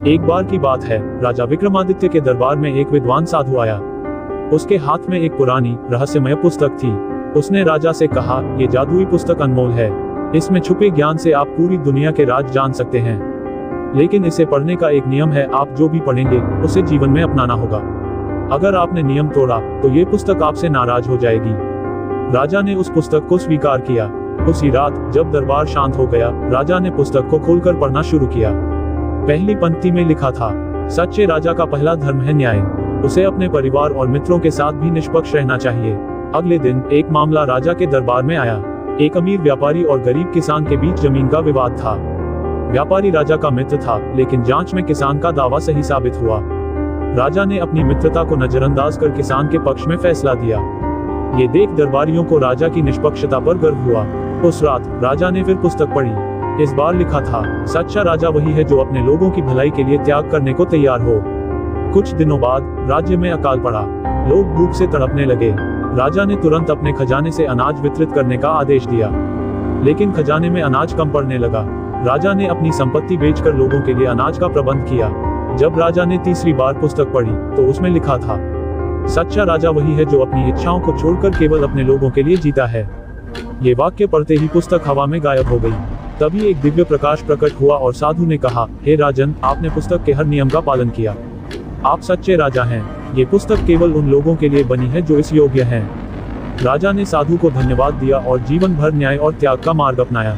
एक बार की बात है, राजा विक्रमादित्य के दरबार में एक विद्वान साधु आया। उसके हाथ में एक पुरानी रहस्यमय पुस्तक थी। उसने राजा से कहा, ये जादुई पुस्तक अनमोल है। इसमें छुपे ज्ञान से आप पूरी दुनिया के राज जान सकते हैं। लेकिन इसे पढ़ने का एक नियम है, आप जो भी पढ़ेंगे उसे जीवन में अपनाना होगा। अगर आपने नियम तोड़ा तो ये पुस्तक आपसे नाराज हो जाएगी। राजा ने उस पुस्तक को स्वीकार किया। उसी रात जब दरबार शांत हो गया, राजा ने पुस्तक को खोलकर पढ़ना शुरू किया। पहली पंक्ति में लिखा था, सच्चे राजा का पहला धर्म है न्याय। उसे अपने परिवार और मित्रों के साथ भी निष्पक्ष रहना चाहिए। अगले दिन एक मामला राजा के दरबार में आया। एक अमीर व्यापारी और गरीब किसान के बीच जमीन का विवाद था। व्यापारी राजा का मित्र था, लेकिन जांच में किसान का दावा सही साबित हुआ। राजा ने अपनी मित्रता को नजरअंदाज कर किसान के पक्ष में फैसला दिया। ये देख दरबारियों को राजा की निष्पक्षता पर गर्व हुआ। उस रात राजा ने फिर पुस्तक पढ़ी। इस बार लिखा था, सच्चा राजा वही है जो अपने लोगों की भलाई के लिए त्याग करने को तैयार हो। कुछ दिनों बाद राज्य में अकाल पड़ा। लोग भूख से तड़पने लगे। राजा ने तुरंत अपने खजाने से अनाज वितरित करने का आदेश दिया, लेकिन खजाने में अनाज कम पड़ने लगा। राजा ने अपनी संपत्ति बेचकर लोगों के लिए अनाज का प्रबंध किया। जब राजा ने तीसरी बार पुस्तक पढ़ी तो उसमें लिखा था, सच्चा राजा वही है जो अपनी इच्छाओं को छोड़कर केवल अपने लोगों के लिए जीता है। ये वाक्य पढ़ते ही पुस्तक हवा में गायब हो गई। तभी एक दिव्य प्रकाश प्रकट हुआ और साधु ने कहा, हे राजन, आपने पुस्तक के हर नियम का पालन किया। आप सच्चे राजा हैं। ये पुस्तक केवल उन लोगों के लिए बनी है जो इस योग्य हैं। राजा ने साधु को धन्यवाद दिया और जीवन भर न्याय और त्याग का मार्ग अपनाया।